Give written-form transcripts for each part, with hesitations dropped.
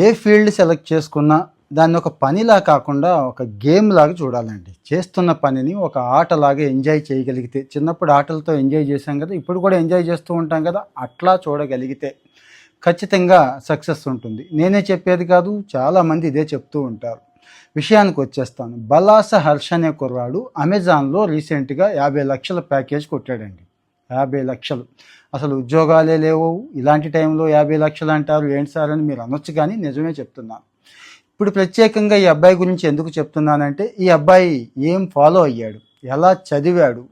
ఏ field select చేసుకున్నా దాన్ని ఒక పనిలా కాకుండా ఒక గేమ్ లాగా చూడాలండి. చేస్తున్న పనిని ఒక ఆటలాగా ఎంజాయ్ చేయగలిగితే, చిన్నప్పుడు ఆటలతో ఎంజాయ్ చేశాం కదా, ఇప్పుడు కూడా ఎంజాయ్ చేస్తూ ఉంటాం కదా, అట్లా చూడగలిగితే ఖచ్చితంగా సక్సెస్ ఉంటుంది. నేనే చెప్పేది కాదు, చాలామంది ఇదే చెప్తూ ఉంటారు. విషయానికి వచ్చేస్తాను. బలాస హర్ష అనే కుర్రాడు అమెజాన్లో రీసెంట్గా 50 లక్షల ప్యాకేజ్ కొట్టాడండి. 50 లక్షలు. అసలు ఉద్యోగాలే లేవు, ఇలాంటి టైంలో 50 లక్షలు అంటారు ఏంటి సార్ అని మీరు అనొచ్చు, కానీ నిజమే చెప్తున్నాను. ఇప్పుడు ప్రత్యేకంగా ఈ అబ్బాయి గురించి ఎందుకు చెప్తున్నానంటే, ఈ అబ్బాయి ఏం ఫాలో అయ్యాడు, ఎలా చదివాడు,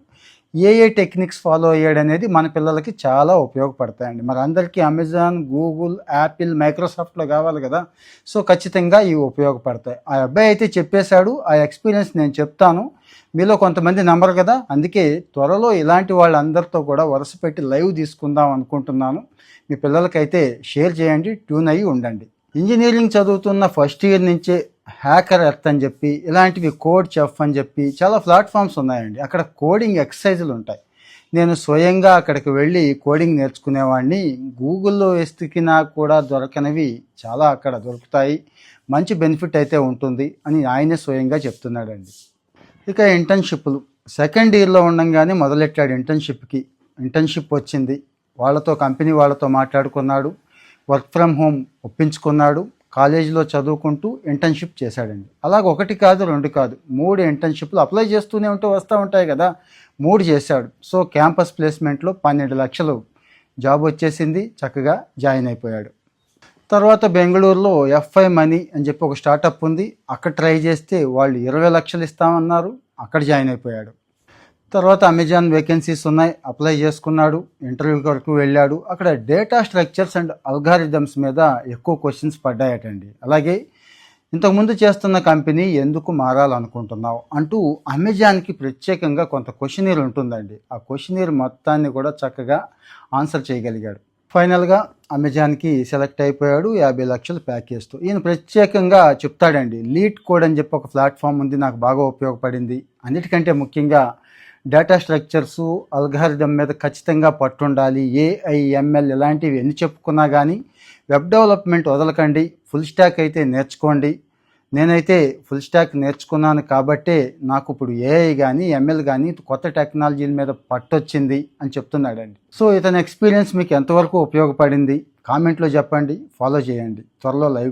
ఏ టెక్నిక్స్ ఫాలో అయ్యాడు అనేది మన పిల్లలకి చాలా ఉపయోగపడతాయండి. మరి అందరికీ అమెజాన్, గూగుల్, యాపిల్, మైక్రోసాఫ్ట్లో కావాలి కదా, సో ఖచ్చితంగా ఇవి ఉపయోగపడతాయి. ఆ అబ్బాయి అయితే చెప్పేశాడు, ఆ ఎక్స్పీరియన్స్ నేను చెప్తాను. మీలో కొంతమంది నమ్మరు కదా, అందుకే త్వరలో ఇలాంటి వాళ్ళందరితో కూడా వరుస పెట్టి లైవ్ తీసుకుందాం అనుకుంటున్నాను. మీ పిల్లలకైతే షేర్ చేయండి, ట్యూన్ అయ్యి ఉండండి. ఇంజనీరింగ్ చదువుతున్న ఫస్ట్ ఇయర్ నుంచే హ్యాకర్ ఎర్త్ అని చెప్పి, ఇలాంటివి కోడ్ చెఫ్ అని చెప్పి చాలా ప్లాట్ఫామ్స్ ఉన్నాయండి. అక్కడ కోడింగ్ ఎక్సర్సైజులు ఉంటాయి. నేను స్వయంగా అక్కడికి వెళ్ళి కోడింగ్ నేర్చుకునేవాడిని. గూగుల్లో వెతికినా కూడా దొరకనివి చాలా అక్కడ దొరుకుతాయి. మంచి బెనిఫిట్ అయితే ఉంటుంది అని ఆయనే స్వయంగా చెప్తున్నాడండి. ఇక ఇంటర్న్షిప్లు సెకండ్ ఇయర్లో ఉండగానే మొదలెట్టాడు ఇంటర్న్షిప్కి. ఇంటర్న్షిప్ వచ్చింది, కంపెనీ వాళ్ళతో మాట్లాడుకున్నాడు, వర్క్ ఫ్రమ్ హోమ్ ఒప్పించుకున్నాడు, కాలేజీలో చదువుకుంటూ ఇంటర్న్షిప్ చేశాడండి. అలాగ 1 కాదు 2 కాదు 3 ఇంటర్న్షిప్లు అప్లై చేస్తూనే వస్తూ ఉంటాయి కదా, 3 చేశాడు. సో క్యాంపస్ ప్లేస్మెంట్లో 12 లక్షలు జాబ్ వచ్చేసింది, చక్కగా జాయిన్ అయిపోయాడు. తర్వాత బెంగళూరులో ఎఫ్ఐ మనీ అని చెప్పి ఒక స్టార్టప్ ఉంది, అక్కడ ట్రై చేస్తే వాళ్ళు 20 లక్షలు ఇస్తామన్నారు, అక్కడ జాయిన్ అయిపోయాడు. తర్వాత అమెజాన్ వేకెన్సీస్ ఉన్నాయి, అప్లై చేసుకున్నాడు, ఇంటర్వ్యూ వరకు వెళ్ళాడు. అక్కడ డేటా స్ట్రక్చర్స్ అండ్ అల్గారిథమ్స్ మీద ఎక్కువ క్వశ్చన్స్ పడ్డాయటండి. అలాగే ఇంతకుముందు చేస్తున్న కంపెనీ ఎందుకు మారాలనుకుంటున్నావు అంటూ అమెజాన్కి ప్రత్యేకంగా కొంత క్వశ్చనీర్ ఉంటుందండి. ఆ క్వశ్చనీర్ మొత్తాన్ని కూడా చక్కగా ఆన్సర్ చేయగలిగాడు. ఫైనల్గా అమెజాన్కి సెలెక్ట్ అయిపోయాడు 50 లక్షల ప్యాకేజ్తో. ఈయన ప్రత్యేకంగా చెప్తాడండి, లీడ్ కోడ్ అని చెప్పి ఒక ప్లాట్ఫామ్ ఉంది, నాకు బాగా ఉపయోగపడింది. అన్నిటికంటే ముఖ్యంగా డేటా స్ట్రక్చర్సు, అల్గారిథమ్ మీద ఖచ్చితంగా పట్టుండాలి. ఏఐ, ఎంఎల్ ఇలాంటివి ఎన్ని చెప్పుకున్నా కానీ వెబ్ డెవలప్మెంట్ వదలకండి, ఫుల్ స్టాక్ అయితే నేర్చుకోండి. నేనైతే ఫుల్ స్టాక్ నేర్చుకున్నాను కాబట్టే నాకు ఇప్పుడు ఏఐ కానీ ఎంఎల్ కానీ కొత్త టెక్నాలజీల మీద పట్టొచ్చింది అని చెప్తున్నాడండి. సో ఇతని ఎక్స్పీరియన్స్ మీకు ఎంతవరకు ఉపయోగపడింది కామెంట్లో చెప్పండి, ఫాలో చేయండి. త్వరలో లైవ్